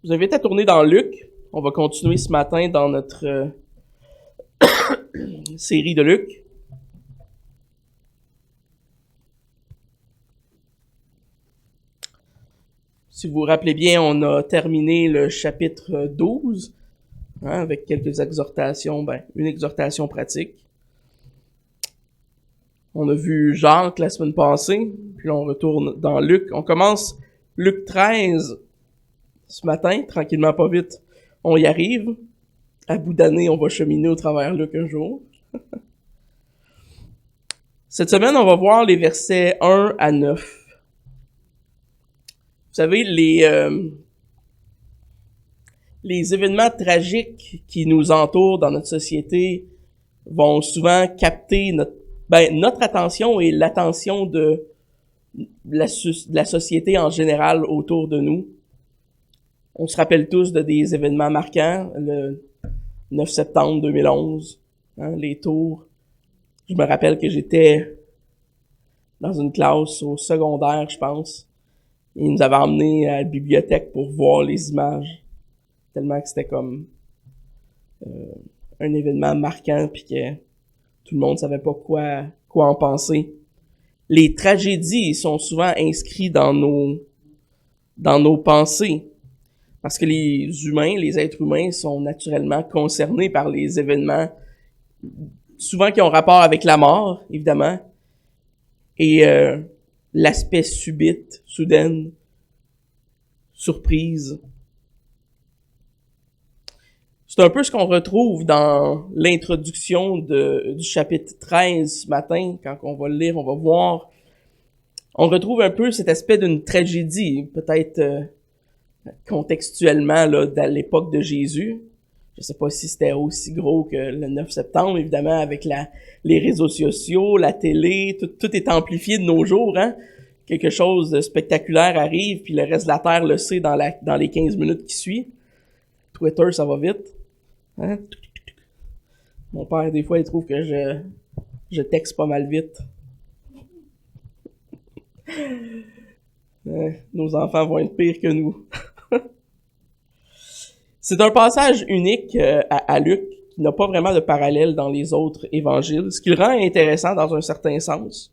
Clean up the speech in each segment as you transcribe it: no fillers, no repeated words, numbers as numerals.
Je vous invite à tourner dans Luc. On va continuer ce matin dans notre série de Luc. Si vous vous rappelez bien, on a terminé le chapitre 12, avec quelques exhortations, une exhortation pratique. On a vu Jacques la semaine passée, puis là on retourne dans Luc. On commence Luc 13 ce matin, tranquillement pas vite. On y arrive. À bout d'année, on va cheminer au travers Luc un jour. Cette semaine, on va voir les versets 1 à 9. Vous savez, les événements tragiques qui nous entourent dans notre société vont souvent capter notre attention et l'attention de la société en général autour de nous. On se rappelle tous de des événements marquants, le 9 septembre 2011, les tours. Je me rappelle que j'étais dans une classe au secondaire, je pense. Ils nous avaient emmenés à la bibliothèque pour voir les images. Tellement que c'était comme un événement marquant, puis que tout le monde savait pas quoi en penser. Les tragédies sont souvent inscrites dans nos pensées. Parce que les êtres humains sont naturellement concernés par les événements, souvent qui ont rapport avec la mort, évidemment, et l'aspect subite, soudaine, surprise. C'est un peu ce qu'on retrouve dans l'introduction du chapitre 13 ce matin. Quand on va le lire, on va voir. On retrouve un peu cet aspect d'une tragédie, peut-être contextuellement là, à l'époque de Jésus. Je sais pas si c'était aussi gros que le 9 septembre, évidemment, avec les réseaux sociaux, la télé, tout est amplifié de nos jours, hein. Quelque chose de spectaculaire arrive, puis le reste de la Terre le sait dans les 15 minutes qui suivent. Twitter, ça va vite. Hein? Mon père, des fois, il trouve que je texte pas mal vite. Nos enfants vont être pires que nous. C'est un passage unique à Luc, qui n'a pas vraiment de parallèle dans les autres évangiles, ce qui le rend intéressant dans un certain sens.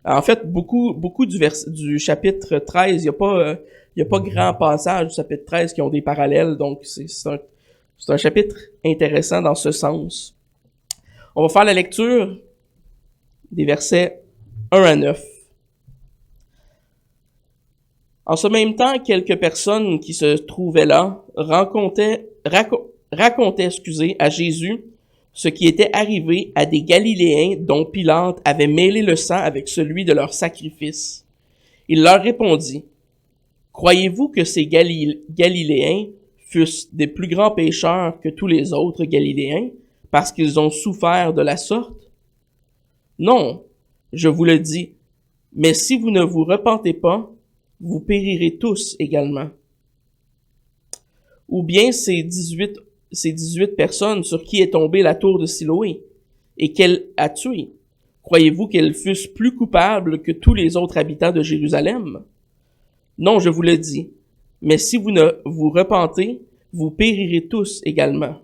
En fait, beaucoup du chapitre 13, il y a pas grand passage du chapitre 13 qui ont des parallèles, donc c'est un chapitre intéressant dans ce sens. On va faire la lecture des versets 1 à 9. En ce même temps, quelques personnes qui se trouvaient là racontaient à Jésus ce qui était arrivé à des Galiléens dont Pilate avait mêlé le sang avec celui de leur sacrifice. Il leur répondit, « Croyez-vous que ces Galiléens fussent des plus grands pécheurs que tous les autres Galiléens parce qu'ils ont souffert de la sorte? Non, je vous le dis, mais si vous ne vous repentez pas, vous périrez tous également. Ou bien ces 18 personnes sur qui est tombée la tour de Siloé et qu'elle a tué. Croyez-vous qu'elles fussent plus coupables que tous les autres habitants de Jérusalem? Non, je vous le dis. Mais si vous ne vous repentez, vous périrez tous également.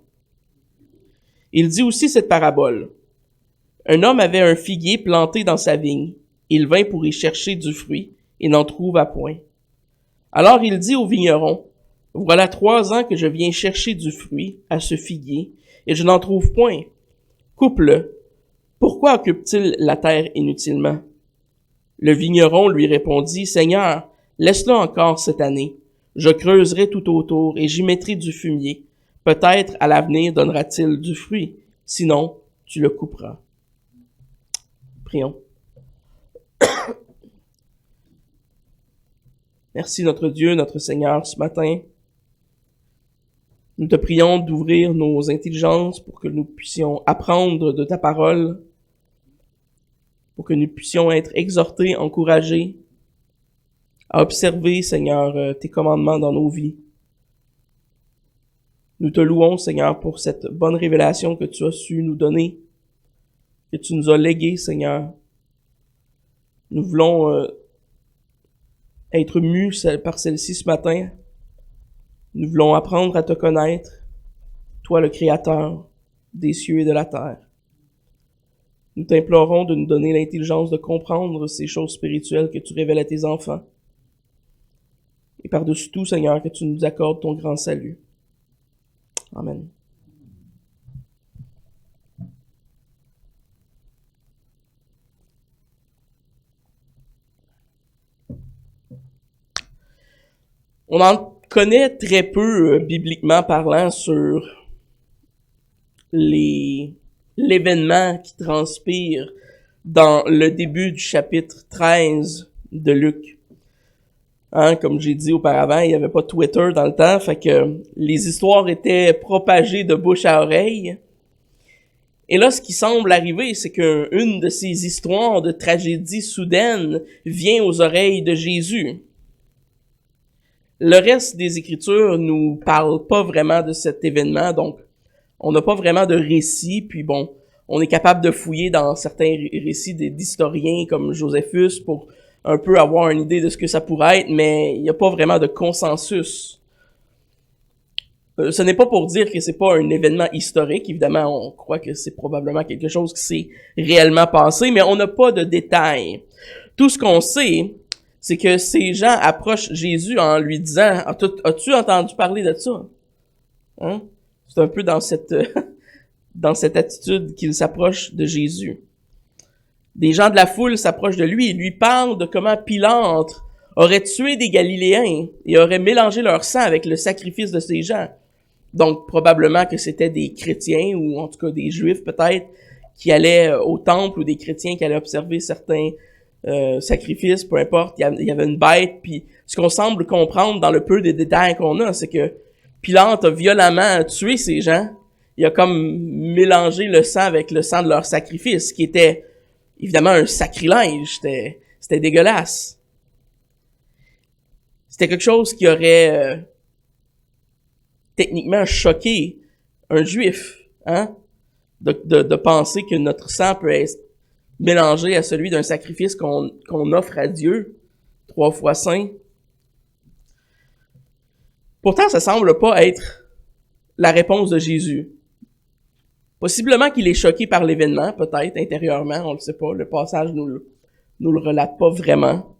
Il dit aussi cette parabole. Un homme avait un figuier planté dans sa vigne. Il vint pour y chercher du fruit et n'en trouva point. Alors il dit au vigneron, « Voilà 3 ans que je viens chercher du fruit à ce figuier, et je n'en trouve point. Coupe-le. Pourquoi occupe-t-il la terre inutilement? » Le vigneron lui répondit, « Seigneur, laisse-le encore cette année. Je creuserai tout autour et j'y mettrai du fumier. Peut-être à l'avenir donnera-t-il du fruit. Sinon, tu le couperas. » Prions. Merci notre Dieu, notre Seigneur, ce matin. Nous te prions d'ouvrir nos intelligences pour que nous puissions apprendre de ta parole, pour que nous puissions être exhortés, encouragés à observer, Seigneur, tes commandements dans nos vies. Nous te louons, Seigneur, pour cette bonne révélation que tu as su nous donner, que tu nous as léguée, Seigneur. Nous voulons être mus par celle-ci ce matin. Nous voulons apprendre à te connaître, toi le Créateur des cieux et de la terre. Nous t'implorons de nous donner l'intelligence de comprendre ces choses spirituelles que tu révèles à tes enfants. Et par-dessus tout, Seigneur, que tu nous accordes ton grand salut. Amen. On en connaît très peu, bibliquement parlant, sur l'événement qui transpire dans le début du chapitre 13 de Luc. Comme j'ai dit auparavant, il n'y avait pas Twitter dans le temps, fait que les histoires étaient propagées de bouche à oreille. Et là, ce qui semble arriver, c'est qu'une de ces histoires de tragédie soudaine vient aux oreilles de Jésus. Le reste des Écritures nous parle pas vraiment de cet événement, donc on n'a pas vraiment de récit, puis bon, on est capable de fouiller dans certains récits d'historiens comme Joséphus pour un peu avoir une idée de ce que ça pourrait être, mais il n'y a pas vraiment de consensus. Ce n'est pas pour dire que c'est pas un événement historique, évidemment, on croit que c'est probablement quelque chose qui s'est réellement passé, mais on n'a pas de détails. Tout ce qu'on sait, c'est que ces gens approchent Jésus en lui disant « As-tu entendu parler de ça? » C'est un peu dans cette attitude qu'ils s'approchent de Jésus. Des gens de la foule s'approchent de lui et lui parlent de comment Pilate aurait tué des Galiléens et aurait mélangé leur sang avec le sacrifice de ces gens. Donc, probablement que c'était des chrétiens, ou en tout cas des juifs peut-être, qui allaient au temple, ou des chrétiens qui allaient observer certains sacrifices, peu importe. Il y avait une bête, puis ce qu'on semble comprendre dans le peu de détails qu'on a, c'est que Pilate a violemment tué ces gens. Il a comme mélangé le sang avec le sang de leur sacrifice, qui était évidemment un sacrilège. C'était dégueulasse. C'était quelque chose qui aurait techniquement choqué un juif, de penser que notre sang peut être mélangé à celui d'un sacrifice qu'on offre à Dieu, 3 fois saint. Pourtant, ça semble pas être la réponse de Jésus. Possiblement qu'il est choqué par l'événement, peut-être intérieurement, on le sait pas, le passage nous le relate pas vraiment.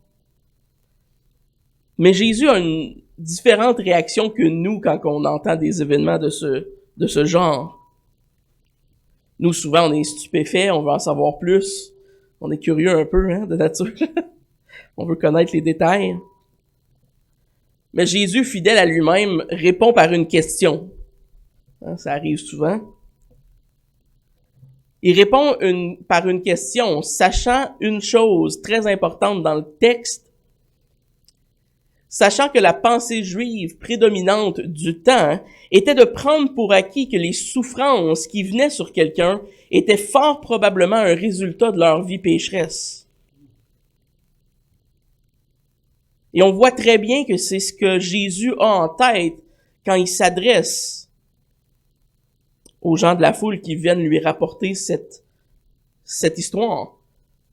Mais Jésus a une différente réaction que nous quand on entend des événements de ce genre. Nous, souvent, on est stupéfaits, on veut en savoir plus. On est curieux un peu, de nature. On veut connaître les détails. Mais Jésus, fidèle à lui-même, répond par une question. Ça arrive souvent. Il répond par une question, sachant une chose très importante dans le texte, sachant que la pensée juive prédominante du temps était de prendre pour acquis que les souffrances qui venaient sur quelqu'un étaient fort probablement un résultat de leur vie pécheresse. Et on voit très bien que c'est ce que Jésus a en tête quand il s'adresse aux gens de la foule qui viennent lui rapporter cette histoire.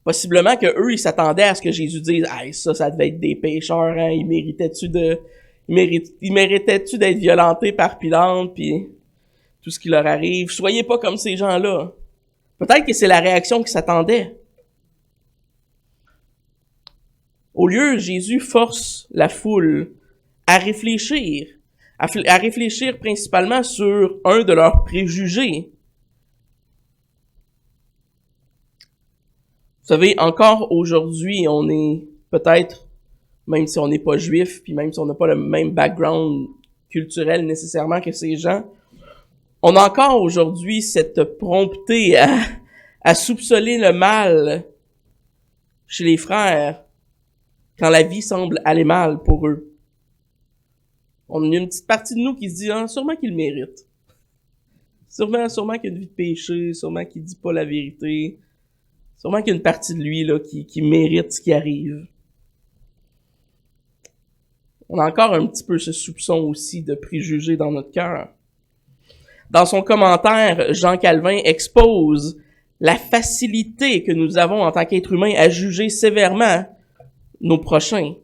Possiblement que eux, ils s'attendaient à ce que Jésus dise « Hey, ça devait être des pécheurs, ils méritaient-tu d'être violentés par Pilate, puis tout ce qui leur arrive. Soyez pas comme ces gens-là. » Peut-être que c'est la réaction qu'ils s'attendaient. Au lieu, Jésus force la foule à réfléchir principalement sur un de leurs préjugés. Vous savez, encore aujourd'hui, on est peut-être, même si on n'est pas juif, puis même si on n'a pas le même background culturel nécessairement que ces gens, on a encore aujourd'hui cette prompteté à soupçonner le mal chez les frères quand la vie semble aller mal pour eux. On a une petite partie de nous qui se dit sûrement qu'il le mérite. Sûrement qu'il a une vie de péché, sûrement qu'il dit pas la vérité. Sûrement qu'il y a une partie de lui là qui mérite ce qui arrive. On a encore un petit peu ce soupçon aussi de préjugés dans notre cœur. Dans son commentaire, Jean Calvin expose la facilité que nous avons en tant qu'êtres humains à juger sévèrement nos prochains.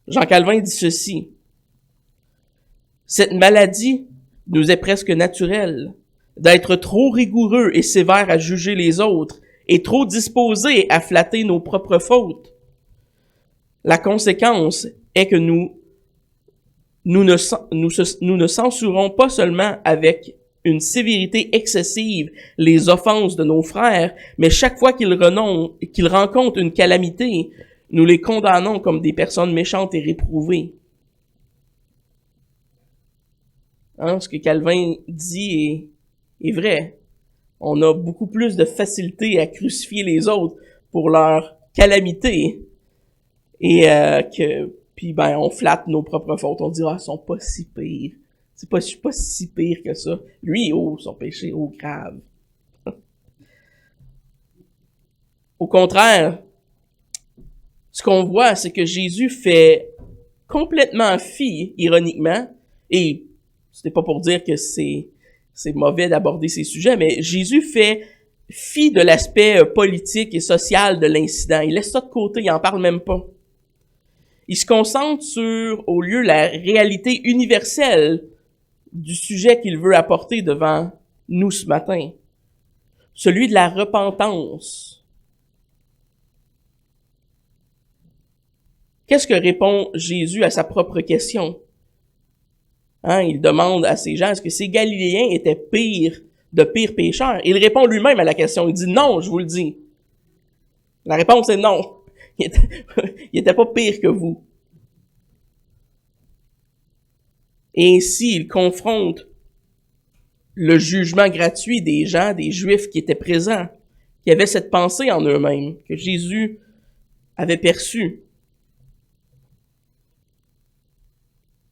Jean Calvin dit ceci: Cette maladie nous est presque naturelle, d'être trop rigoureux et sévère à juger les autres et trop disposés à flatter nos propres fautes. La conséquence est que nous ne censurons pas seulement avec une sévérité excessive les offenses de nos frères, mais chaque fois qu'ils rencontrent une calamité, nous les condamnons comme des personnes méchantes et réprouvées. Ce que Calvin dit est vrai. On a beaucoup plus de facilité à crucifier les autres pour leur calamité et puis on flatte nos propres fautes. On dira, ils sont pas si pires. Je suis pas si pire que ça. Lui, son péché, grave. Au contraire, ce qu'on voit, c'est que Jésus fait complètement fi, ironiquement, et c'était pas pour dire que c'est mauvais d'aborder ces sujets, mais Jésus fait fi de l'aspect politique et social de l'incident. Il laisse ça de côté, il en parle même pas. Il se concentre sur, au lieu, la réalité universelle du sujet qu'il veut apporter devant nous ce matin. Celui de la repentance. Qu'est-ce que répond Jésus à sa propre question? Il demande à ces gens, est-ce que ces Galiléens étaient de pires pécheurs? Il répond lui-même à la question. Il dit non, je vous le dis. La réponse est non. Il était pas pire que vous. Et ainsi, il confronte le jugement gratuit des gens, des Juifs qui étaient présents, qui avaient cette pensée en eux-mêmes, que Jésus avait perçue.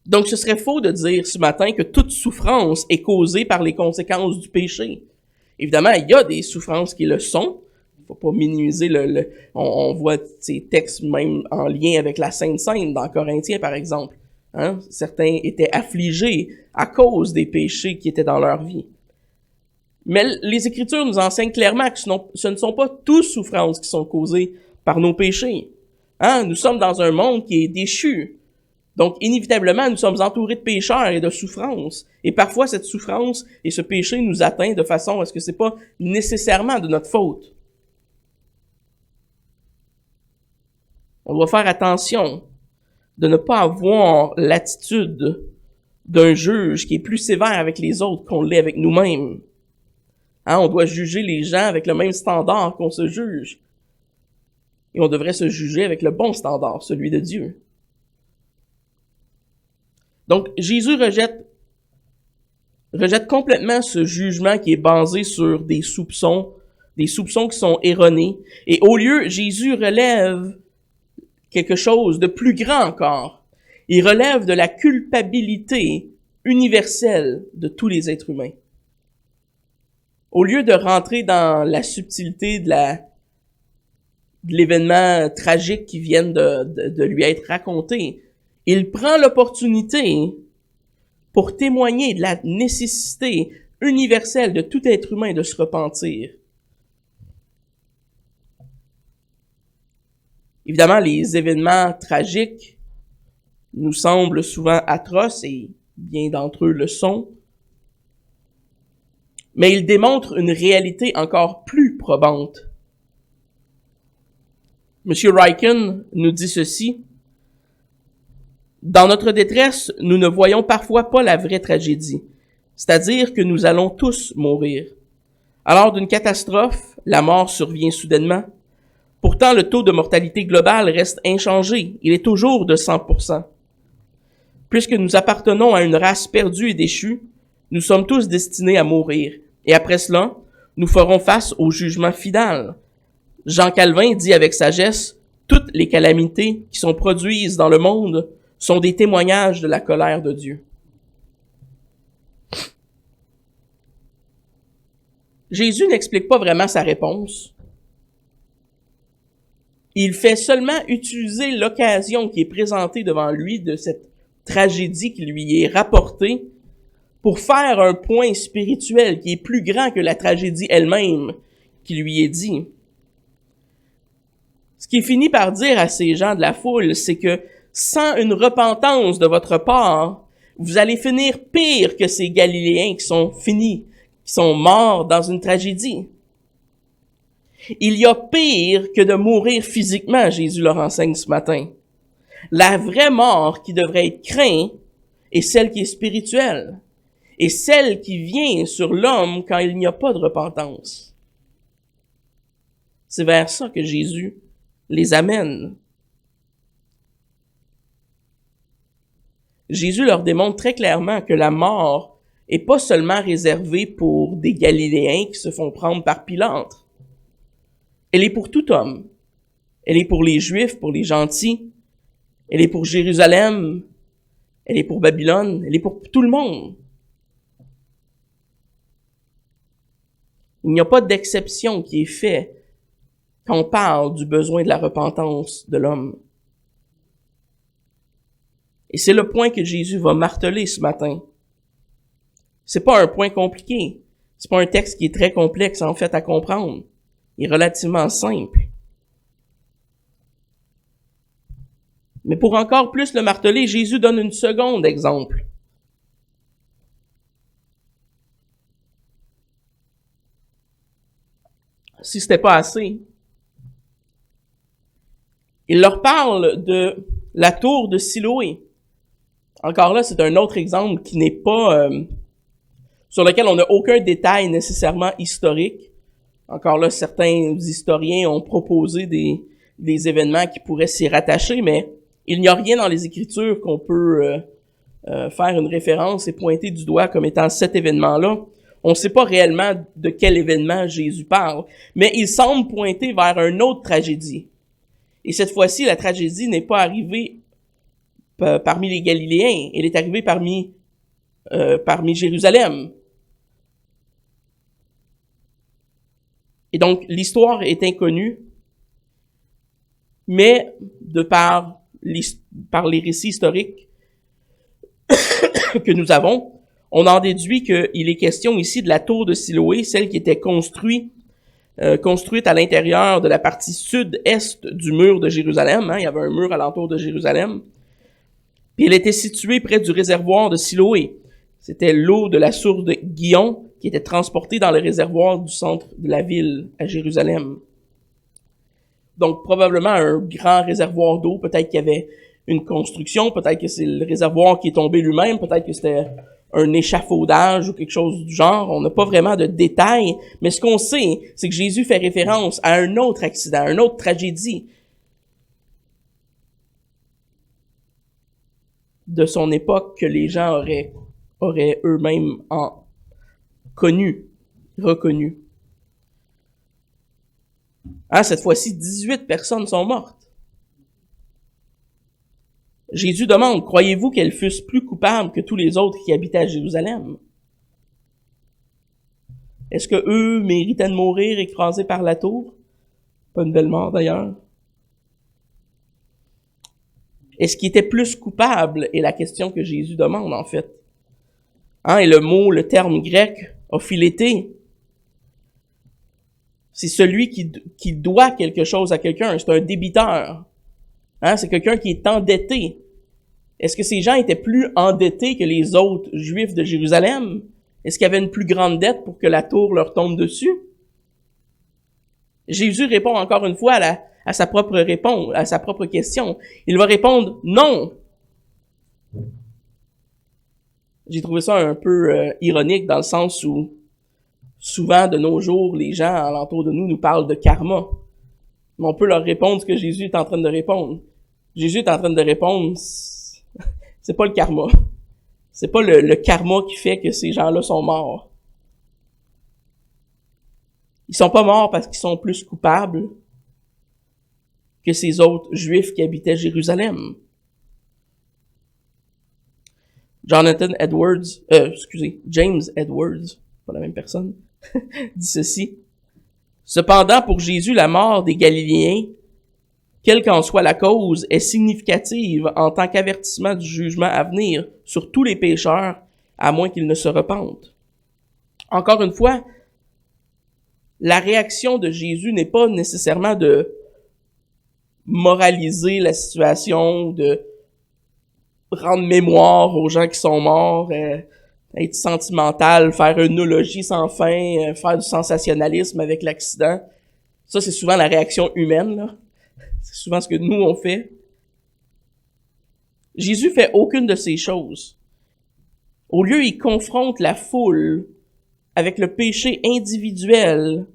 Donc, ce serait faux de dire ce matin que toute souffrance est causée par les conséquences du péché. Évidemment, il y a des souffrances qui le sont. Il ne faut pas minimiser on voit ces textes même en lien avec la Sainte Seine dans Corinthiens, par exemple. Certains étaient affligés à cause des péchés qui étaient dans leur vie. Mais les Écritures nous enseignent clairement que ce ne sont pas toutes souffrances qui sont causées par nos péchés. Nous sommes dans un monde qui est déchu. Donc, inévitablement, nous sommes entourés de pécheurs et de souffrances. Et parfois, cette souffrance et ce péché nous atteint de façon à ce que c'est pas nécessairement de notre faute. On doit faire attention de ne pas avoir l'attitude d'un juge qui est plus sévère avec les autres qu'on l'est avec nous-mêmes. On doit juger les gens avec le même standard qu'on se juge. Et on devrait se juger avec le bon standard, celui de Dieu. Donc, Jésus rejette complètement ce jugement qui est basé sur des soupçons qui sont erronés. Et au lieu, Jésus relève quelque chose de plus grand encore. Il relève de la culpabilité universelle de tous les êtres humains. Au lieu de rentrer dans la subtilité de l'événement tragique qui vient de lui être raconté, il prend l'opportunité pour témoigner de la nécessité universelle de tout être humain de se repentir. Évidemment, les événements tragiques nous semblent souvent atroces et bien d'entre eux le sont, mais ils démontrent une réalité encore plus probante. M. Ryken nous dit ceci: dans notre détresse, nous ne voyons parfois pas la vraie tragédie, c'est-à-dire que nous allons tous mourir. Alors d'une catastrophe, la mort survient soudainement. Pourtant, le taux de mortalité globale reste inchangé, il est toujours de 100%. Puisque nous appartenons à une race perdue et déchue, nous sommes tous destinés à mourir. Et après cela, nous ferons face au jugement final. Jean Calvin dit avec sagesse, toutes les calamités qui sont produites dans le monde sont des témoignages de la colère de Dieu. Jésus n'explique pas vraiment sa réponse. Il fait seulement utiliser l'occasion qui est présentée devant lui de cette tragédie qui lui est rapportée pour faire un point spirituel qui est plus grand que la tragédie elle-même qui lui est dit. Ce qu'il finit par dire à ces gens de la foule, c'est que sans une repentance de votre part, vous allez finir pire que ces Galiléens qui sont finis, qui sont morts dans une tragédie. Il y a pire que de mourir physiquement, Jésus leur enseigne ce matin. La vraie mort qui devrait être crainte est celle qui est spirituelle, et celle qui vient sur l'homme quand il n'y a pas de repentance. C'est vers ça que Jésus les amène. Jésus leur démontre très clairement que la mort est pas seulement réservée pour des Galiléens qui se font prendre par Pilate. Elle est pour tout homme. Elle est pour les Juifs, pour les gentils. Elle est pour Jérusalem. Elle est pour Babylone. Elle est pour tout le monde. Il n'y a pas d'exception qui est faite quand on parle du besoin de la repentance de l'homme. Et c'est le point que Jésus va marteler ce matin. C'est pas un point compliqué. C'est pas un texte qui est très complexe, en fait, à comprendre. Il est relativement simple. Mais pour encore plus le marteler, Jésus donne une seconde exemple. Si c'était pas assez, il leur parle de la tour de Siloé. Encore là, c'est un autre exemple qui n'est pas sur lequel on n'a aucun détail nécessairement historique. Encore là, certains historiens ont proposé des événements qui pourraient s'y rattacher, mais il n'y a rien dans les Écritures qu'on peut faire une référence et pointer du doigt comme étant cet événement-là. On ne sait pas réellement de quel événement Jésus parle, mais il semble pointer vers une autre tragédie. Et cette fois-ci, la tragédie n'est pas arrivée parmi les Galiléens, elle est arrivée parmi Jérusalem. Et donc, l'histoire est inconnue, mais par les récits historiques que nous avons, on en déduit qu'il est question ici de la tour de Siloé, celle qui était construite à l'intérieur de la partie sud-est du mur de Jérusalem. Il y avait un mur alentour de Jérusalem. Puis elle était située près du réservoir de Siloé. C'était l'eau de la source de Gihon qui était transportée dans le réservoir du centre de la ville, à Jérusalem. Donc, probablement un grand réservoir d'eau. Peut-être qu'il y avait une construction, peut-être que c'est le réservoir qui est tombé lui-même, peut-être que c'était un échafaudage ou quelque chose du genre. On n'a pas vraiment de détails, mais ce qu'on sait, c'est que Jésus fait référence à un autre accident, à une autre tragédie de son époque que les gens auraient eux-mêmes reconnu. Cette fois-ci, 18 personnes sont mortes. Jésus demande, croyez-vous qu'elles fussent plus coupables que tous les autres qui habitaient à Jérusalem? Est-ce que eux méritaient de mourir écrasés par la tour? Pas une belle mort d'ailleurs. Est-ce qu'ils étaient plus coupables? Est la question que Jésus demande en fait. Et le terme grec, ophilété, c'est celui qui doit quelque chose à quelqu'un. C'est un débiteur. C'est quelqu'un qui est endetté. Est-ce que ces gens étaient plus endettés que les autres Juifs de Jérusalem? Est-ce qu'il y avait une plus grande dette pour que la tour leur tombe dessus? Jésus répond encore une fois à sa propre question. Il va répondre non. J'ai trouvé ça un peu ironique dans le sens où souvent de nos jours, les gens alentour de nous parlent de karma. Mais on peut leur répondre ce que Jésus est en train de répondre. Jésus est en train de répondre, c'est pas le karma. C'est pas le karma qui fait que ces gens-là sont morts. Ils sont pas morts parce qu'ils sont plus coupables que ces autres Juifs qui habitaient Jérusalem. James Edwards, pas la même personne, dit ceci. Cependant, pour Jésus, la mort des Galiléens, quelle qu'en soit la cause, est significative en tant qu'avertissement du jugement à venir sur tous les pécheurs, à moins qu'ils ne se repentent. Encore une fois, la réaction de Jésus n'est pas nécessairement de moraliser la situation, de rendre mémoire aux gens qui sont morts, être sentimental, faire une eulogie sans fin, faire du sensationnalisme avec l'accident. Ça, c'est souvent la réaction humaine, là. C'est souvent ce que nous, on fait. Jésus fait aucune de ces choses. Au lieu, il confronte la foule avec le péché individuel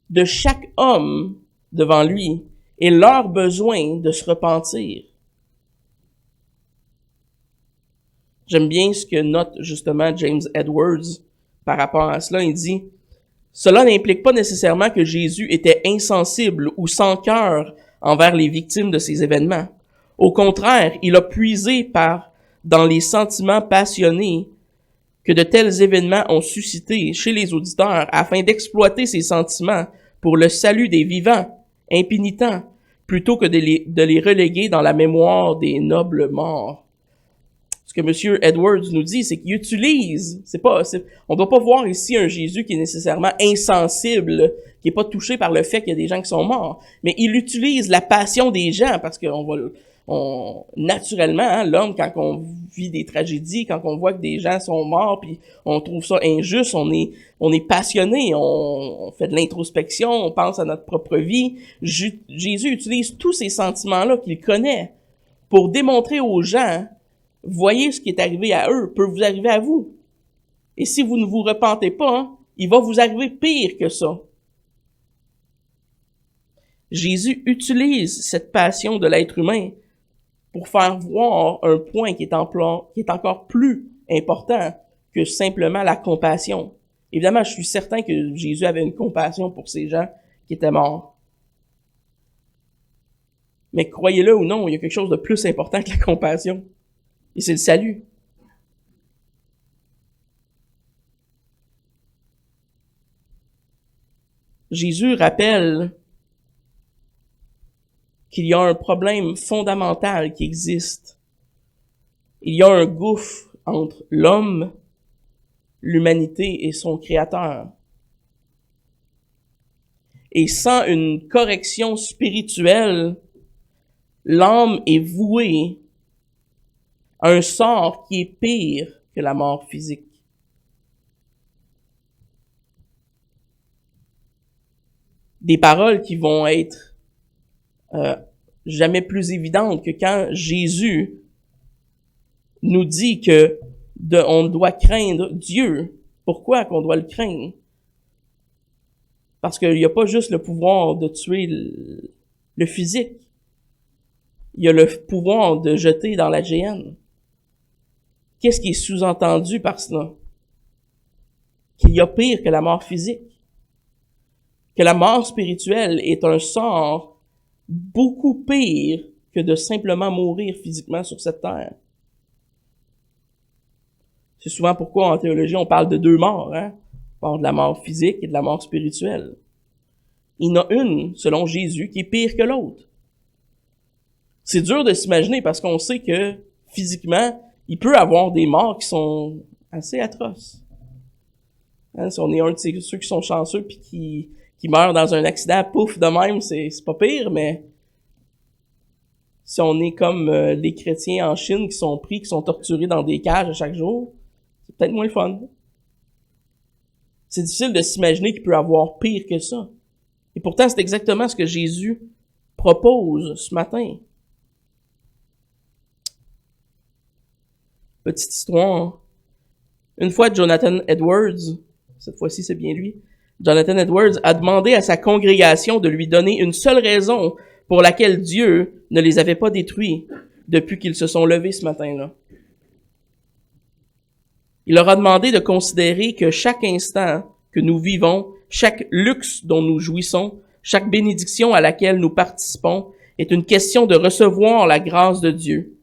de chaque homme devant lui et leur besoin de se repentir. J'aime bien ce que note justement James Edwards par rapport à cela. Il dit « Cela n'implique pas nécessairement que Jésus était insensible ou sans cœur envers les victimes de ces événements. Au contraire, il a puisé dans les sentiments passionnés que de tels événements ont suscité chez les auditeurs afin d'exploiter ces sentiments pour le salut des vivants, impénitents, plutôt que de les reléguer dans la mémoire des nobles morts. » Ce que M. Edwards nous dit, c'est qu'il utilise, on doit pas voir ici un Jésus qui est nécessairement insensible, qui est pas touché par le fait qu'il y a des gens qui sont morts, mais il utilise la passion des gens, parce que naturellement, hein, l'homme, quand on vit des tragédies, quand on voit que des gens sont morts, puis on trouve ça injuste, on est passionné, on fait de l'introspection, on pense à notre propre vie. Jésus utilise tous ces sentiments-là qu'il connaît pour démontrer aux gens, voyez ce qui est arrivé à eux, peut vous arriver à vous. Et si vous ne vous repentez pas, hein, il va vous arriver pire que ça. Jésus utilise cette passion de l'être humain pour faire voir un point qui est encore plus important que simplement la compassion. Évidemment, je suis certain que Jésus avait une compassion pour ces gens qui étaient morts. Mais croyez-le ou non, il y a quelque chose de plus important que la compassion. Et c'est le salut. Jésus rappelle qu'il y a un problème fondamental qui existe. Il y a un gouffre entre l'homme, l'humanité et son Créateur. Et sans une correction spirituelle, l'âme est vouée à un sort qui est pire que la mort physique. Des paroles qui vont être jamais plus évidentes que quand Jésus nous dit que on doit craindre Dieu. Pourquoi qu'on doit le craindre? Parce qu'il n'y a pas juste le pouvoir de tuer le physique. Il y a le pouvoir de jeter dans la géhenne. Qu'est-ce qui est sous-entendu par cela? Qu'il y a pire que la mort physique. Que la mort spirituelle est un sort beaucoup pire que de simplement mourir physiquement sur cette terre. C'est souvent pourquoi en théologie on parle de deux morts, hein? On parle de la mort physique et de la mort spirituelle. Il y en a une, selon Jésus, qui est pire que l'autre. C'est dur de s'imaginer parce qu'on sait que physiquement, il peut y avoir des morts qui sont assez atroces. Hein, si on est un de ceux qui sont chanceux puis qui meurent dans un accident, pouf, de même, c'est pas pire, mais si on est comme les chrétiens en Chine qui sont torturés dans des cages à chaque jour, c'est peut-être moins le fun. C'est difficile de s'imaginer qu'il peut y avoir pire que ça. Et pourtant, c'est exactement ce que Jésus propose ce matin. Petite histoire. Une fois, Jonathan Edwards, cette fois-ci c'est bien lui, Jonathan Edwards a demandé à sa congrégation de lui donner une seule raison pour laquelle Dieu ne les avait pas détruits depuis qu'ils se sont levés ce matin-là. Il leur a demandé de considérer que chaque instant que nous vivons, chaque luxe dont nous jouissons, chaque bénédiction à laquelle nous participons est une question de recevoir la grâce de Dieu.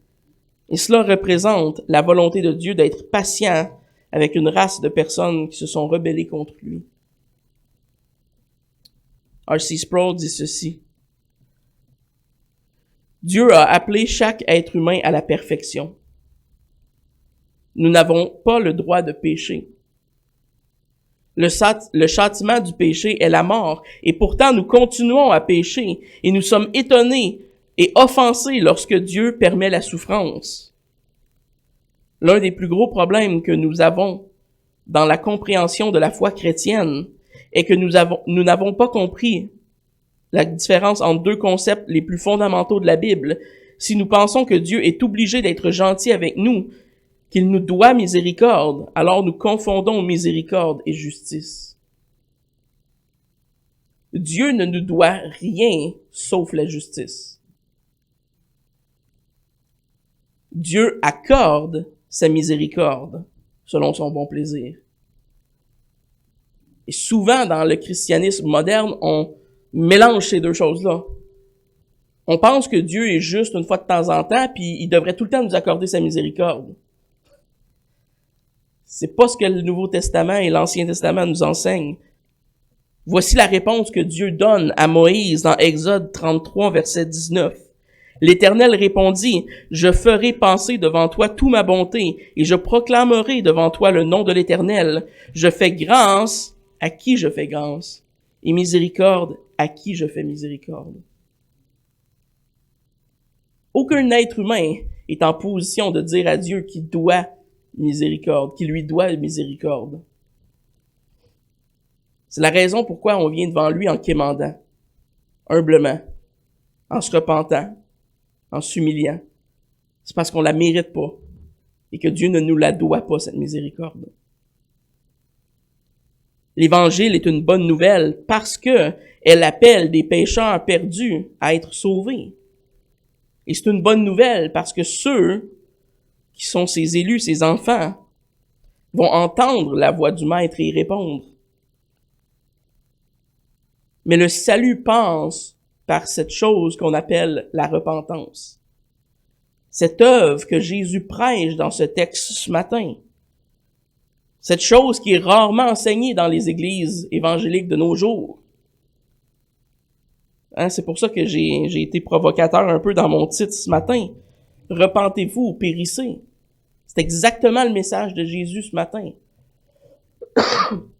Et cela représente la volonté de Dieu d'être patient avec une race de personnes qui se sont rebellées contre lui. R.C. Sproul dit ceci. Dieu a appelé chaque être humain à la perfection. Nous n'avons pas le droit de pécher. Le châtiment du péché est la mort, et pourtant nous continuons à pécher, et nous sommes étonnés et offensés lorsque Dieu permet la souffrance. L'un des plus gros problèmes que nous avons dans la compréhension de la foi chrétienne est que nous n'avons pas compris la différence entre deux concepts les plus fondamentaux de la Bible. Si nous pensons que Dieu est obligé d'être gentil avec nous, qu'il nous doit miséricorde, alors nous confondons miséricorde et justice. Dieu ne nous doit rien sauf la justice. Dieu accorde sa miséricorde selon son bon plaisir. Et souvent, dans le christianisme moderne, on mélange ces deux choses-là. On pense que Dieu est juste une fois de temps en temps, puis il devrait tout le temps nous accorder sa miséricorde. C'est pas ce que le Nouveau Testament et l'Ancien Testament nous enseignent. Voici la réponse que Dieu donne à Moïse dans Exode 33, verset 19. L'Éternel répondit, « Je ferai passer devant toi toute ma bonté, et je proclamerai devant toi le nom de l'Éternel. Je fais grâce à qui je fais grâce, et miséricorde à qui je fais miséricorde. » Aucun être humain est en position de dire à Dieu qu'il doit miséricorde, qu'il lui doit miséricorde. C'est la raison pourquoi on vient devant lui en quémandant, humblement, en se repentant, en s'humiliant. C'est parce qu'on la mérite pas et que Dieu ne nous la doit pas, cette miséricorde. L'Évangile est une bonne nouvelle parce que elle appelle des pécheurs perdus à être sauvés. Et c'est une bonne nouvelle parce que ceux qui sont ses élus, ses enfants, vont entendre la voix du Maître et y répondre. Mais le salut passe par cette chose qu'on appelle la repentance. Cette œuvre que Jésus prêche dans ce texte ce matin. Cette chose qui est rarement enseignée dans les églises évangéliques de nos jours. C'est pour ça que j'ai été provocateur un peu dans mon titre ce matin. Repentez-vous ou périssez. C'est exactement le message de Jésus ce matin.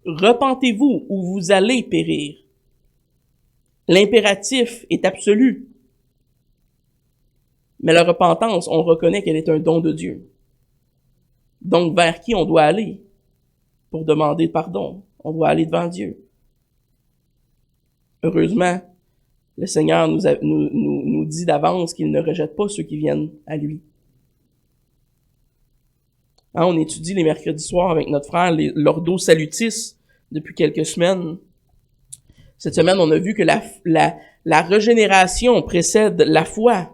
Repentez-vous ou vous allez périr. L'impératif est absolu. Mais la repentance, on reconnaît qu'elle est un don de Dieu. Donc, vers qui on doit aller pour demander pardon? On doit aller devant Dieu. Heureusement, le Seigneur nous dit d'avance qu'il ne rejette pas ceux qui viennent à lui. On étudie les mercredis soirs avec notre frère l'Ordo Salutis depuis quelques semaines. Cette semaine, on a vu que la régénération précède la foi.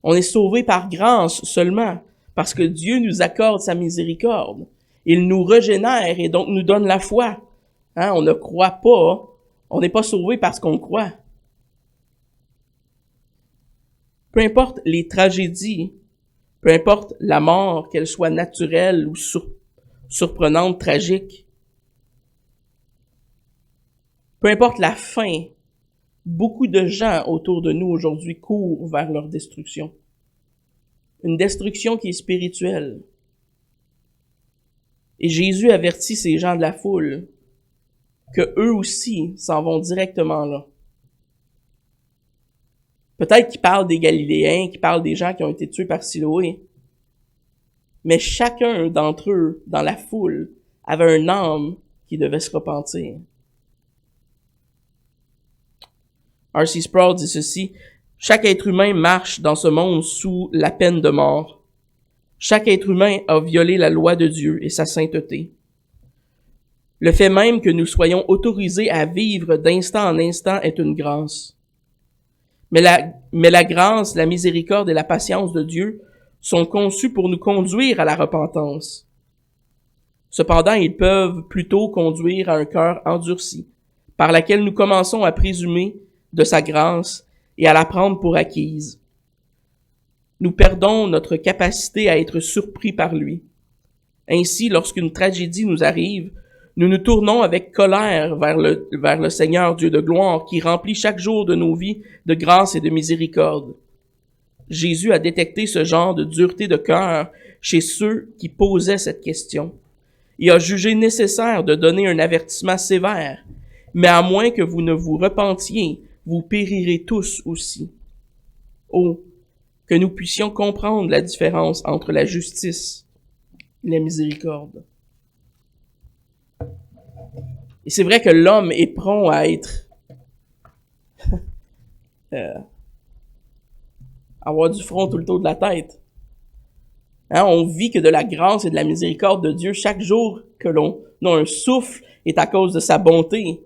On est sauvé par grâce seulement, parce que Dieu nous accorde sa miséricorde. Il nous régénère et donc nous donne la foi. On ne croit pas, on n'est pas sauvé parce qu'on croit. Peu importe les tragédies, peu importe la mort, qu'elle soit naturelle ou surprenante, tragique, peu importe la fin, beaucoup de gens autour de nous aujourd'hui courent vers leur destruction. Une destruction qui est spirituelle. Et Jésus avertit ces gens de la foule que eux aussi s'en vont directement là. Peut-être qu'il parle des Galiléens, qu'il parle des gens qui ont été tués par Siloé. Mais chacun d'entre eux, dans la foule, avait un âme qui devait se repentir. R.C. Sproul dit ceci, « Chaque être humain marche dans ce monde sous la peine de mort. Chaque être humain a violé la loi de Dieu et sa sainteté. Le fait même que nous soyons autorisés à vivre d'instant en instant est une grâce. Mais la grâce, la miséricorde et la patience de Dieu sont conçus pour nous conduire à la repentance. Cependant, ils peuvent plutôt conduire à un cœur endurci, par laquelle nous commençons à présumer de sa grâce et à la prendre pour acquise. Nous perdons notre capacité à être surpris par lui. Ainsi, lorsqu'une tragédie nous arrive, nous nous tournons avec colère vers le Seigneur Dieu de gloire qui remplit chaque jour de nos vies de grâce et de miséricorde. Jésus a détecté ce genre de dureté de cœur chez ceux qui posaient cette question. Il a jugé nécessaire de donner un avertissement sévère, mais à moins que vous ne vous repentiez, vous périrez tous aussi. Oh, que nous puissions comprendre la différence entre la justice et la miséricorde. Et c'est vrai que l'homme est prompt à être avoir du front tout le tour de la tête. Hein, on vit que de la grâce et de la miséricorde de Dieu chaque jour que l'on a un souffle est à cause de sa bonté.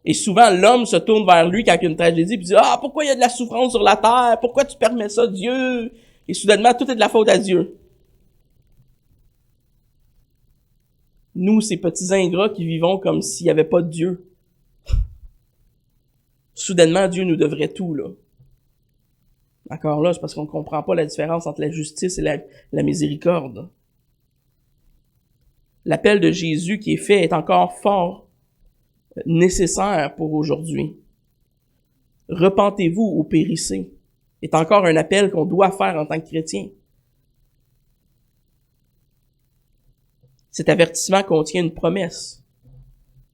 Et souvent, l'homme se tourne vers lui quand il y a une tragédie et dit « Ah, pourquoi il y a de la souffrance sur la terre? Pourquoi tu permets ça, Dieu? » Et soudainement, tout est de la faute à Dieu. Nous, ces petits ingrats qui vivons comme s'il n'y avait pas de Dieu. Soudainement, Dieu nous devrait tout, là. Encore là, c'est parce qu'on ne comprend pas la différence entre la justice et la miséricorde. L'appel de Jésus qui est fait est encore fort nécessaire pour aujourd'hui. Repentez-vous ou périssez est encore un appel qu'on doit faire en tant que chrétien. Cet avertissement contient une promesse.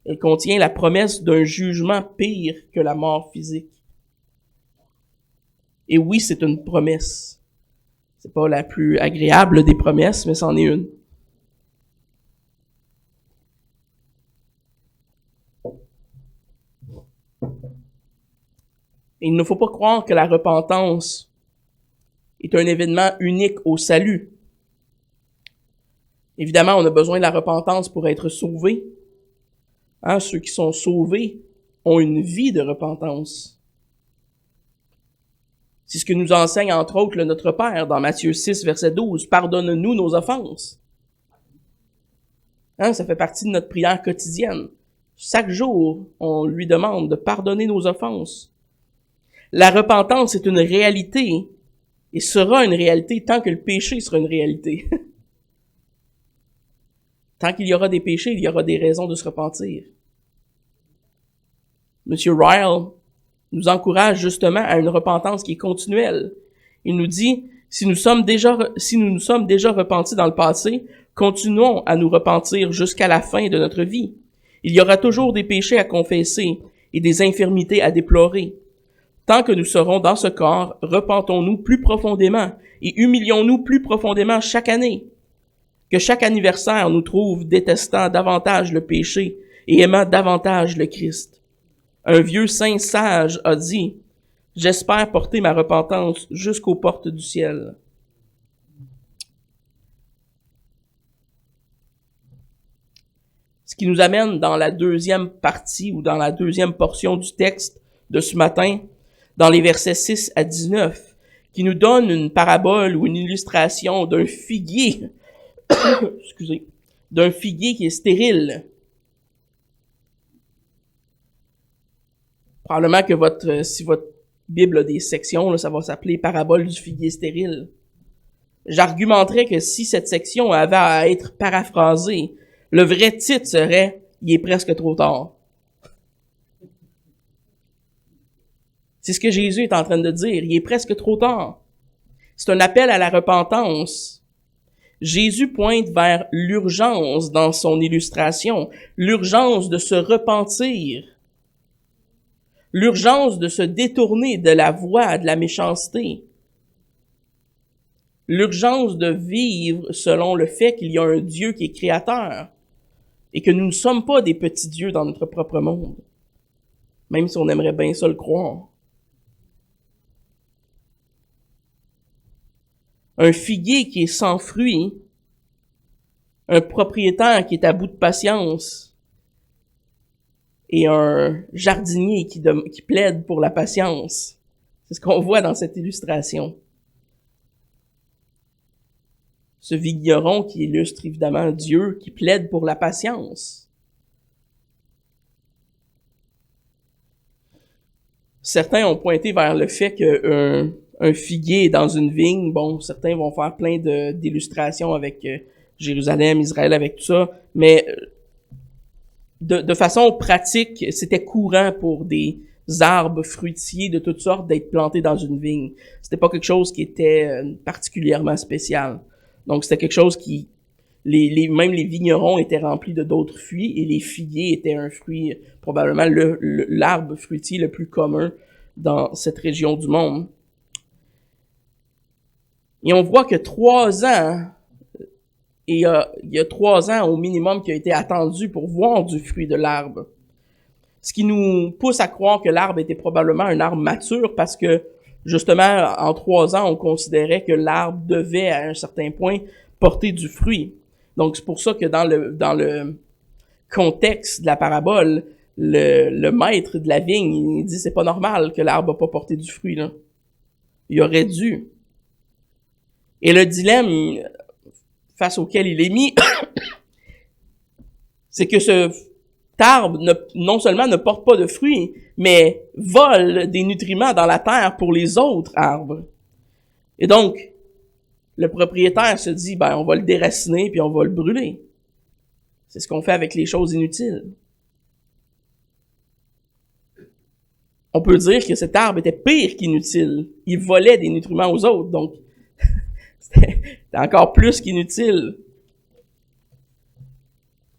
Il contient la promesse d'un jugement pire que la mort physique. Et oui, c'est une promesse. C'est pas la plus agréable des promesses, mais c'en est une. Et il ne faut pas croire que la repentance est un événement unique au salut. Évidemment, on a besoin de la repentance pour être sauvés. Hein, ceux qui sont sauvés ont une vie de repentance. C'est ce que nous enseigne entre autres le Notre Père dans Matthieu 6, verset 12. « Pardonne-nous nos offenses. » Hein, ça fait partie de notre prière quotidienne. Chaque jour, on lui demande de pardonner nos offenses. La repentance est une réalité et sera une réalité tant que le péché sera une réalité. Tant qu'il y aura des péchés, il y aura des raisons de se repentir. Monsieur Ryle nous encourage justement à une repentance qui est continuelle. Il nous dit, si nous nous sommes déjà repentis dans le passé, continuons à nous repentir jusqu'à la fin de notre vie. Il y aura toujours des péchés à confesser et des infirmités à déplorer. Tant que nous serons dans ce corps, repentons-nous plus profondément et humilions-nous plus profondément chaque année. Que chaque anniversaire nous trouve détestant davantage le péché et aimant davantage le Christ. Un vieux saint sage a dit « J'espère porter ma repentance jusqu'aux portes du ciel. » Ce qui nous amène dans la deuxième partie ou dans la deuxième portion du texte de ce matin, dans les versets 6 à 19, qui nous donne une parabole ou une illustration d'un figuier, d'un figuier qui est stérile. Probablement que si votre Bible a des sections, là, ça va s'appeler Parabole du figuier stérile. J'argumenterais que si cette section avait à être paraphrasée, le vrai titre serait « Il est presque trop tard ». C'est ce que Jésus est en train de dire. Il est presque trop tard. C'est un appel à la repentance. Jésus pointe vers l'urgence dans son illustration, l'urgence de se repentir, l'urgence de se détourner de la voie de la méchanceté, l'urgence de vivre selon le fait qu'il y a un Dieu qui est créateur et que nous ne sommes pas des petits dieux dans notre propre monde, même si on aimerait bien ça le croire. Un figuier qui est sans fruits, un propriétaire qui est à bout de patience, et un jardinier qui plaide pour la patience. C'est ce qu'on voit dans cette illustration. Ce vigneron qui illustre évidemment Dieu, qui plaide pour la patience. Certains ont pointé vers le fait qu'un figuier est dans une vigne. Bon, certains vont faire plein d'illustrations avec Jérusalem, Israël, avec tout ça, mais de façon pratique, c'était courant pour des arbres fruitiers de toutes sortes d'être plantés dans une vigne. C'était pas quelque chose qui était particulièrement spécial. Donc c'était quelque chose qui même les vignerons étaient remplis de d'autres fruits et les figuiers étaient un fruit probablement l'arbre fruitier le plus commun dans cette région du monde. Et on voit que 3 ans, et il y a 3 ans au minimum qui a été attendu pour voir du fruit de l'arbre. Ce qui nous pousse à croire que l'arbre était probablement un arbre mature parce que, justement, en 3 ans, on considérait que l'arbre devait, à un certain point, porter du fruit. Donc, c'est pour ça que dans le contexte de la parabole, le maître de la vigne, il dit c'est pas normal que l'arbre n'a pas porté du fruit, là. Il aurait dû. Et le dilemme face auquel il est mis, c'est que ce arbre non seulement ne porte pas de fruits, mais vole des nutriments dans la terre pour les autres arbres. Et donc, le propriétaire se dit, on va le déraciner puis on va le brûler. C'est ce qu'on fait avec les choses inutiles. On peut dire que cet arbre était pire qu'inutile. Il volait des nutriments aux autres, donc c'était encore plus qu'inutile.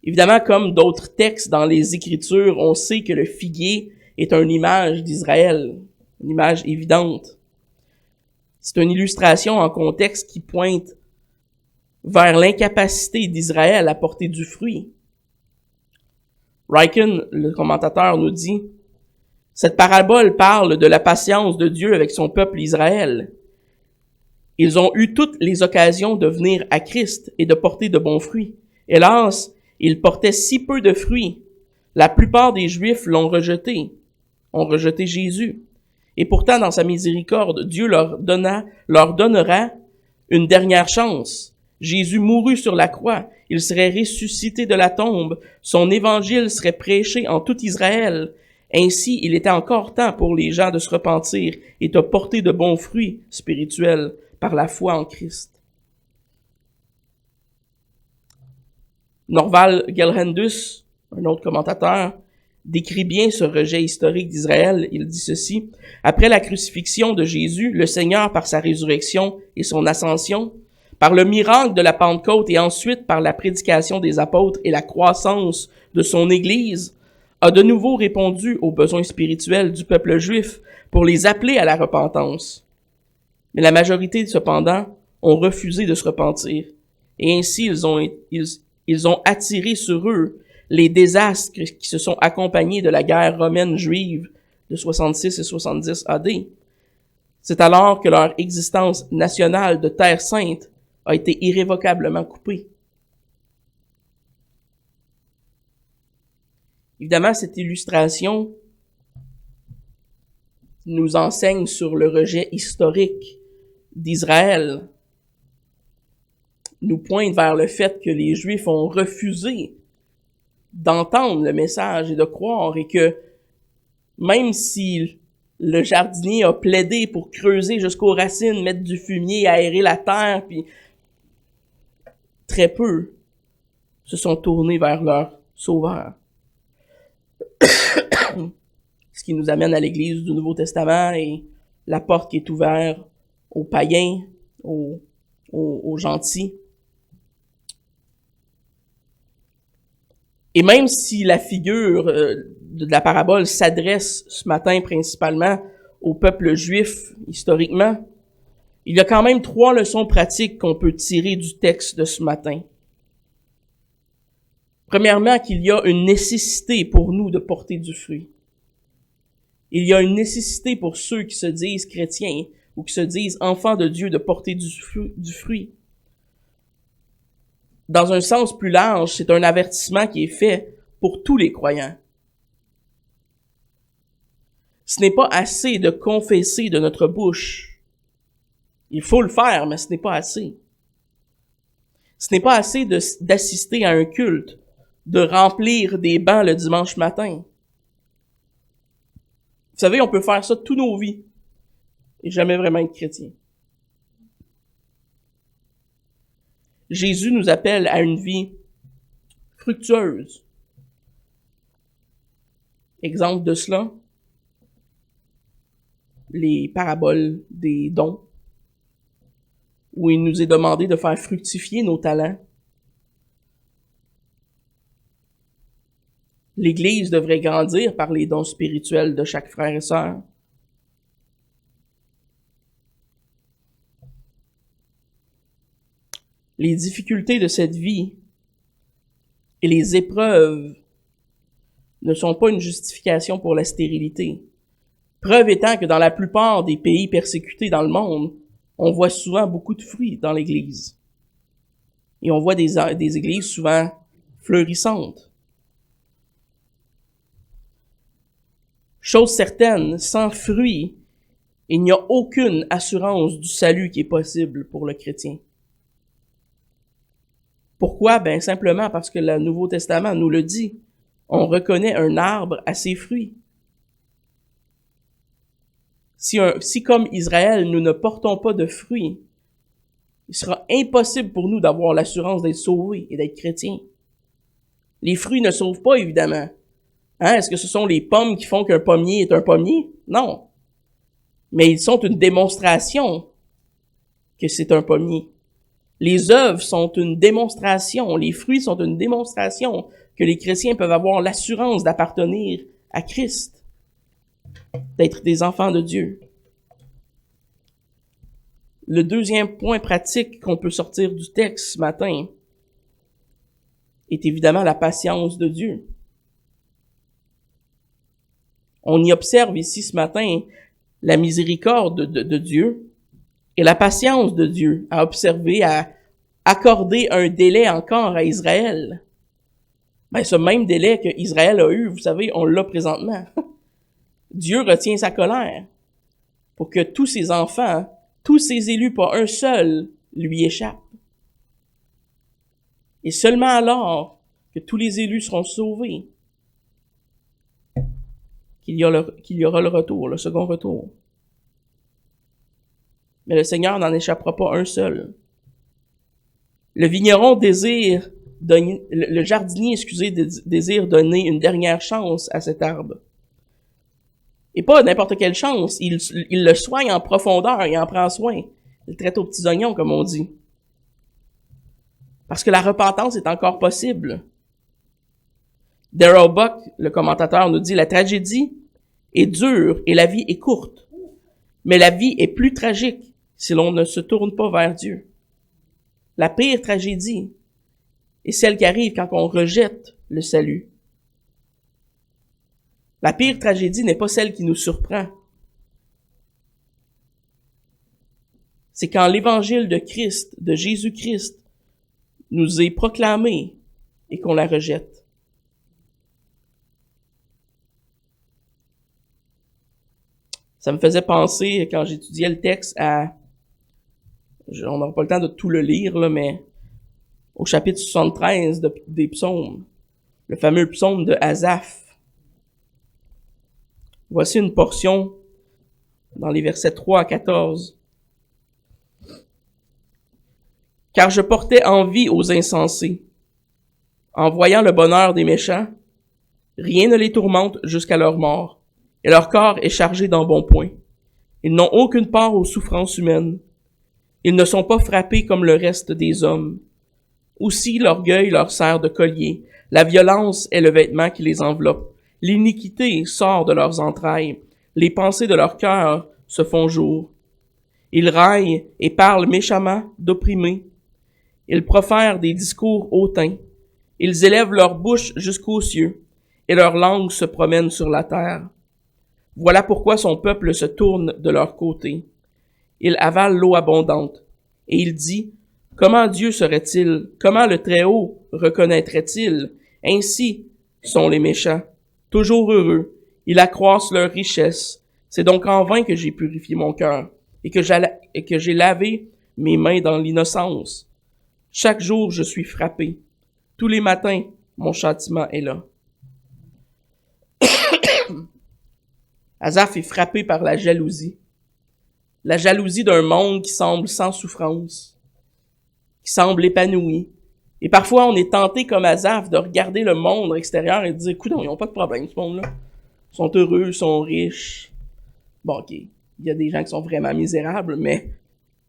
Évidemment, comme d'autres textes dans les Écritures, on sait que le figuier est une image d'Israël, une image évidente. C'est une illustration en contexte qui pointe vers l'incapacité d'Israël à porter du fruit. Ryken, le commentateur, nous dit « Cette parabole parle de la patience de Dieu avec son peuple Israël. Ils ont eu toutes les occasions de venir à Christ et de porter de bons fruits. Hélas, ils portaient si peu de fruits. La plupart des Juifs ont rejeté Jésus. Et pourtant, dans sa miséricorde, Dieu leur donnera une dernière chance. Jésus mourut sur la croix. Il serait ressuscité de la tombe. Son évangile serait prêché en tout Israël. Ainsi, il était encore temps pour les gens de se repentir et de porter de bons fruits spirituels par la foi en Christ. Norval Gelhendus, un autre commentateur, décrit bien ce rejet historique d'Israël. Il dit ceci: « Après la crucifixion de Jésus, le Seigneur, par sa résurrection et son ascension, par le miracle de la Pentecôte et ensuite par la prédication des apôtres et la croissance de son Église, a de nouveau répondu aux besoins spirituels du peuple juif pour les appeler à la repentance. Mais la majorité, cependant, ont refusé de se repentir. Et ainsi, ils ont attiré sur eux les désastres qui se sont accompagnés de la guerre romaine juive de 66 et 70 AD. C'est alors que leur existence nationale de terre sainte a été irrévocablement coupée. » Évidemment, cette illustration nous enseigne sur le rejet historique d'Israël, nous pointe vers le fait que les Juifs ont refusé d'entendre le message et de croire, et que même si le jardinier a plaidé pour creuser jusqu'aux racines, mettre du fumier, aérer la terre, puis très peu se sont tournés vers leur Sauveur. Ce qui nous amène à l'Église du Nouveau Testament et la porte qui est ouverte aux païens, aux gentils. Et même si la figure de la parabole s'adresse ce matin principalement au peuple juif historiquement, il y a quand même 3 leçons pratiques qu'on peut tirer du texte de ce matin. Premièrement, qu'il y a une nécessité pour nous de porter du fruit. Il y a une nécessité pour ceux qui se disent chrétiens ou qui se disent enfants de Dieu de porter du fruit. Dans un sens plus large, c'est un avertissement qui est fait pour tous les croyants. Ce n'est pas assez de confesser de notre bouche. Il faut le faire, mais ce n'est pas assez. Ce n'est pas assez d'assister à un culte, de remplir des bancs le dimanche matin. Vous savez, on peut faire ça toute nos vies et jamais vraiment être chrétien. Jésus nous appelle à une vie fructueuse. Exemple de cela, les paraboles des dons, où il nous est demandé de faire fructifier nos talents. L'Église devrait grandir par les dons spirituels de chaque frère et sœur. les difficultés de cette vie et les épreuves ne sont pas une justification pour la stérilité. Preuve étant que dans la plupart des pays persécutés dans le monde, on voit souvent beaucoup de fruits dans l'Église. Et on voit des églises souvent fleurissantes. Chose certaine, sans fruits, il n'y a aucune assurance du salut qui est possible pour le chrétien. Pourquoi? Ben simplement parce que le Nouveau Testament nous le dit. On reconnaît un arbre à ses fruits. Si comme Israël, nous ne portons pas de fruits, il sera impossible pour nous d'avoir l'assurance d'être sauvés et d'être chrétiens. Les fruits ne sauvent pas, évidemment. Est-ce que ce sont les pommes qui font qu'un pommier est un pommier? Non. Mais ils sont une démonstration que c'est un pommier. Les œuvres sont une démonstration, les fruits sont une démonstration que les chrétiens peuvent avoir l'assurance d'appartenir à Christ, d'être des enfants de Dieu. Le deuxième point pratique qu'on peut sortir du texte ce matin est évidemment la patience de Dieu. On y observe ici ce matin la miséricorde de Dieu et la patience de Dieu à observer, à accorder un délai encore à Israël. Ben, ce même délai que Israël a eu, vous savez, on l'a présentement. Dieu retient sa colère pour que tous ses enfants, tous ses élus, pas un seul, lui échappent. Et seulement alors que tous les élus seront sauvés, qu'il y aura le retour, le second retour. Mais le Seigneur n'en échappera pas un seul. Le vigneron désire donner, le jardinier, désire donner une dernière chance à cet arbre. Et pas n'importe quelle chance, il le soigne en profondeur, il en prend soin. Il le traite aux petits oignons, comme on dit. Parce que la repentance est encore possible. Darrell Buck, le commentateur, nous dit « La tragédie est dure et la vie est courte. Mais la vie est plus tragique si l'on ne se tourne pas vers Dieu. La pire tragédie est celle qui arrive quand on rejette le salut. La pire tragédie n'est pas celle qui nous surprend. C'est quand l'évangile de Christ, de Jésus-Christ, nous est proclamé et qu'on la rejette. Ça me faisait penser, quand j'étudiais le texte, on n'aura pas le temps de tout le lire, là, mais au chapitre 73 des psaumes, le fameux psaume de Asaph. Voici une portion dans les versets 3 à 14. « Car je portais envie aux insensés. En voyant le bonheur des méchants, rien ne les tourmente jusqu'à leur mort, et leur corps est chargé d'embonpoint. Ils n'ont aucune part aux souffrances humaines. Ils ne sont pas frappés comme le reste des hommes. Aussi l'orgueil leur sert de collier, la violence est le vêtement qui les enveloppe. L'iniquité sort de leurs entrailles, les pensées de leur cœur se font jour. Ils raillent et parlent méchamment d'opprimés. Ils profèrent des discours hautains. Ils élèvent leur bouche jusqu'aux cieux, et leur langue se promène sur la terre. Voilà pourquoi son peuple se tourne de leur côté. Il avale l'eau abondante, et il dit, « Comment Dieu serait-il? Comment le Très-Haut reconnaîtrait-il? Ainsi sont les méchants. Toujours heureux, ils accroissent leur richesse. C'est donc en vain que j'ai purifié mon cœur et que j'ai lavé mes mains dans l'innocence. Chaque jour, je suis frappé. Tous les matins, mon châtiment est là. » Asaph est frappé par la jalousie. La jalousie d'un monde qui semble sans souffrance, qui semble épanoui. Et parfois, on est tenté, comme Asaph, de regarder le monde extérieur et de dire, écoute, ils n'ont pas de problème, ce monde-là. Ils sont heureux, ils sont riches. Bon, ok, il y a des gens qui sont vraiment misérables, mais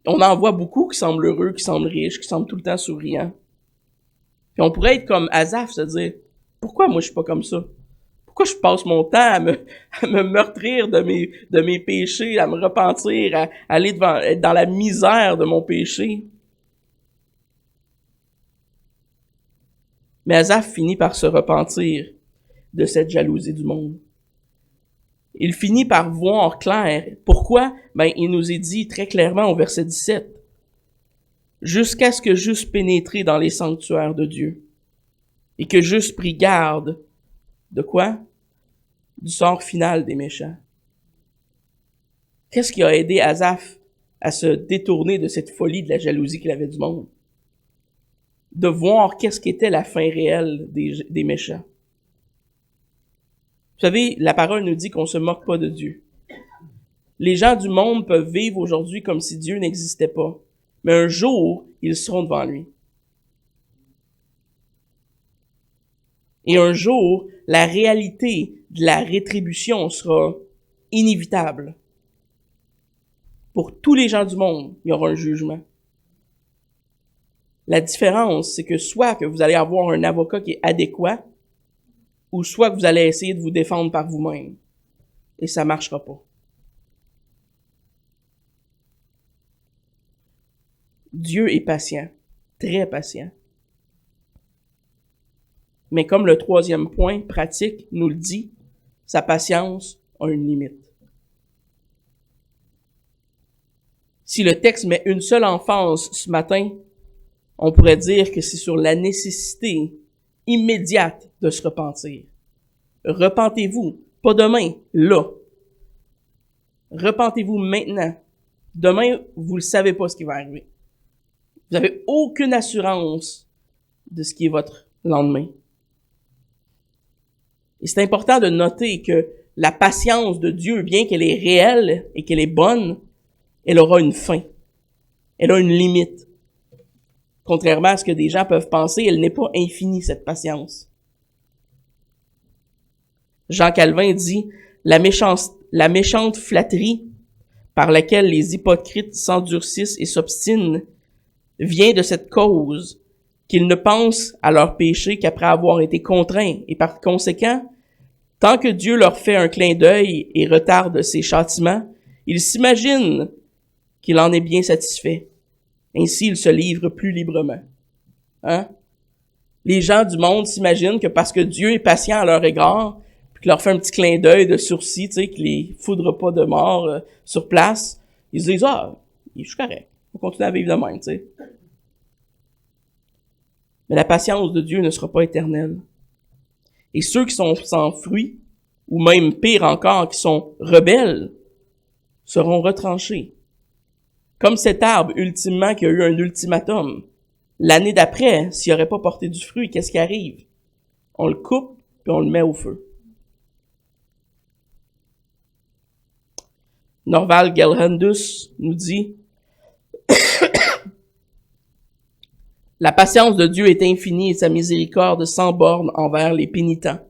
on en voit beaucoup qui semblent heureux, qui semblent riches, qui semblent tout le temps souriants. Puis on pourrait être comme Asaph, se dire, pourquoi moi je suis pas comme ça? Pourquoi je passe mon temps à me meurtrir de mes péchés, à me repentir, à aller être dans la misère de mon péché? Mais Asaph finit par se repentir de cette jalousie du monde. Il finit par voir clair. Pourquoi? Il nous est dit très clairement au verset 17. Jusqu'à ce que j'eusse pénétré dans les sanctuaires de Dieu et que j'eusse pris garde de quoi? Du sort final des méchants. Qu'est-ce qui a aidé Asaph à se détourner de cette folie de la jalousie qu'il avait du monde? De voir qu'est-ce qu'était la fin réelle des méchants. Vous savez, la parole nous dit qu'on se moque pas de Dieu. Les gens du monde peuvent vivre aujourd'hui comme si Dieu n'existait pas. Mais un jour, ils seront devant lui. Et un jour, la réalité de la rétribution sera inévitable. Pour tous les gens du monde, il y aura un jugement. La différence, c'est que soit que vous allez avoir un avocat qui est adéquat, ou soit que vous allez essayer de vous défendre par vous-même. Et ça marchera pas. Dieu est patient, très patient. Mais comme le troisième point pratique nous le dit, sa patience a une limite. Si le texte met une seule emphase ce matin, on pourrait dire que c'est sur la nécessité immédiate de se repentir. Repentez-vous, pas demain, là. Repentez-vous maintenant. Demain, vous ne savez pas ce qui va arriver. Vous n'avez aucune assurance de ce qui est votre lendemain. Et c'est important de noter que la patience de Dieu, bien qu'elle est réelle et qu'elle est bonne, elle aura une fin. Elle a une limite. Contrairement à ce que des gens peuvent penser, elle n'est pas infinie, cette patience. Jean Calvin dit, la méchante flatterie par laquelle les hypocrites s'endurcissent et s'obstinent vient de cette cause qu'ils ne pensent à leur péché qu'après avoir été contraints, et par conséquent, tant que Dieu leur fait un clin d'œil et retarde ses châtiments, ils s'imaginent qu'il en est bien satisfait. Ainsi, ils se livrent plus librement. Les gens du monde s'imaginent que parce que Dieu est patient à leur égard, puis qu'il leur fait un petit clin d'œil de sourcil, tu sais, qu'il les foudre pas de mort sur place, ils se disent, je suis correct, on va continuer à vivre de même, tu sais. Mais la patience de Dieu ne sera pas éternelle. Et ceux qui sont sans fruit, ou même pire encore, qui sont rebelles, seront retranchés. Comme cet arbre, ultimement, qui a eu un ultimatum. L'année d'après, s'il n'aurait pas porté du fruit, qu'est-ce qui arrive? On le coupe, puis on le met au feu. Norval Gelhendus nous dit « La patience de Dieu est infinie et sa miséricorde sans borne envers les pénitents.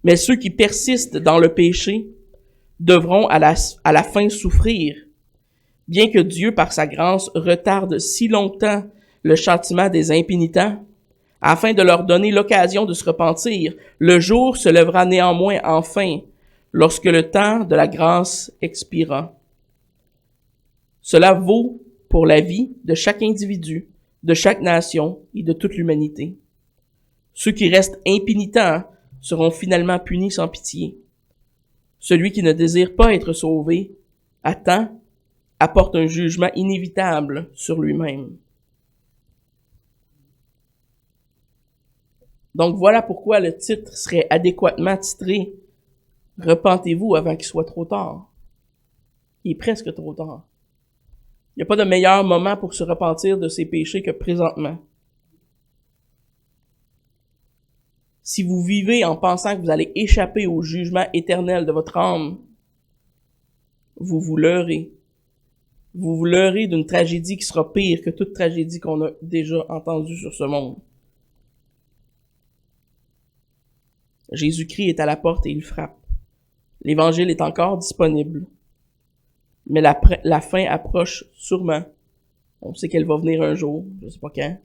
Mais ceux qui persistent dans le péché devront à la fin souffrir. Bien que Dieu, par sa grâce, retarde si longtemps le châtiment des impénitents, afin de leur donner l'occasion de se repentir, le jour se lèvera néanmoins enfin, lorsque le temps de la grâce expira. Cela vaut pour la vie de chaque individu, de chaque nation et de toute l'humanité. Ceux qui restent impénitents seront finalement punis sans pitié. Celui qui ne désire pas être sauvé, à temps, apporte un jugement inévitable sur lui-même. Donc voilà pourquoi le titre serait adéquatement titré « Repentez-vous avant qu'il soit trop tard ». Il est presque trop tard. Il n'y a pas de meilleur moment pour se repentir de ses péchés que présentement. Si vous vivez en pensant que vous allez échapper au jugement éternel de votre âme, vous vous leurrez. Vous vous leurrez d'une tragédie qui sera pire que toute tragédie qu'on a déjà entendue sur ce monde. Jésus-Christ est à la porte et il frappe. L'Évangile est encore disponible. Mais la fin approche sûrement. On sait qu'elle va venir un jour, je ne sais pas quand.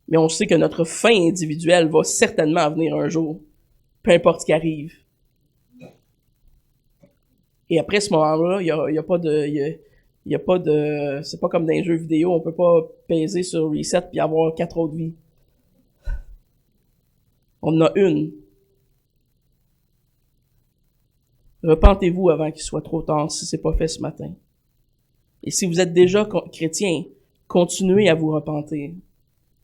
Mais on sait que notre fin individuelle va certainement venir un jour, peu importe ce qui arrive. Et après ce moment-là, il y a pas de, Il y a pas de, c'est pas comme dans les jeux vidéo, on peut pas peser sur reset puis avoir 4 autres vies. On en a une. Repentez-vous avant qu'il soit trop tard si c'est pas fait ce matin. Et si vous êtes déjà chrétien, continuez à vous repentir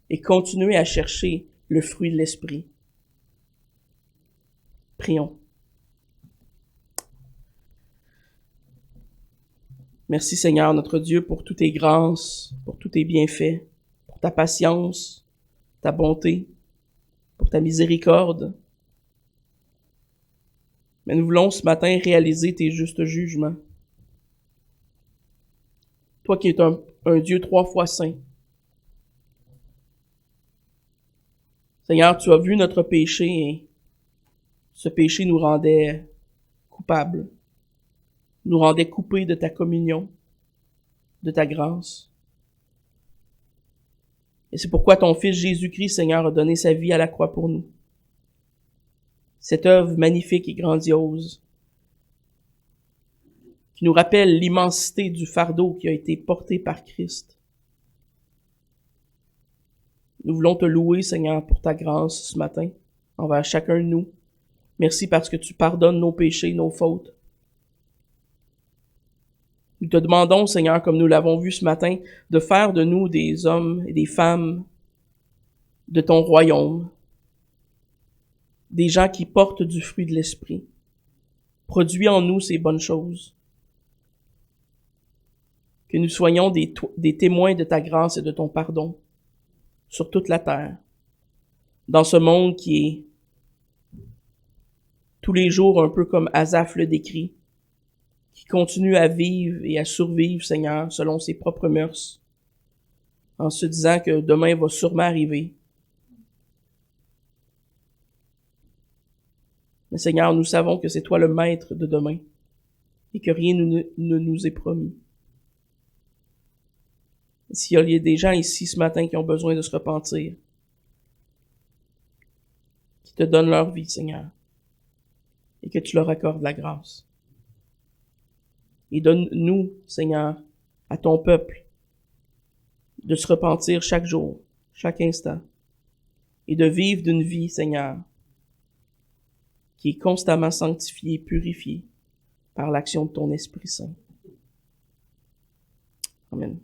et continuez à chercher le fruit de l'esprit. Prions. Merci Seigneur notre Dieu pour toutes tes grâces, pour tous tes bienfaits, pour ta patience, ta bonté, pour ta miséricorde. Mais nous voulons ce matin réaliser tes justes jugements. Toi qui es un Dieu 3 fois saint. Seigneur, tu as vu notre péché et ce péché nous rendait coupables, nous rendait coupés de ta communion, de ta grâce. Et c'est pourquoi ton Fils Jésus-Christ, Seigneur, a donné sa vie à la croix pour nous. Cette œuvre magnifique et grandiose qui nous rappelle l'immensité du fardeau qui a été porté par Christ. Nous voulons te louer, Seigneur, pour ta grâce ce matin, envers chacun de nous. Merci parce que tu pardonnes nos péchés, nos fautes. Nous te demandons, Seigneur, comme nous l'avons vu ce matin, de faire de nous des hommes et des femmes de ton royaume, des gens qui portent du fruit de l'esprit. Produis en nous ces bonnes choses. Que nous soyons des témoins de ta grâce et de ton pardon sur toute la terre, dans ce monde qui est tous les jours un peu comme Asaph le décrit, qui continue à vivre et à survivre, Seigneur, selon ses propres mœurs, en se disant que demain va sûrement arriver. Mais Seigneur, nous savons que c'est toi le maître de demain et que rien ne nous est promis. S'il y a des gens ici ce matin qui ont besoin de se repentir, qui te donnent leur vie, Seigneur, et que tu leur accordes la grâce. Et donne-nous, Seigneur, à ton peuple, de se repentir chaque jour, chaque instant, et de vivre d'une vie, Seigneur, qui est constamment sanctifiée, purifiée par l'action de ton Esprit Saint. Amen.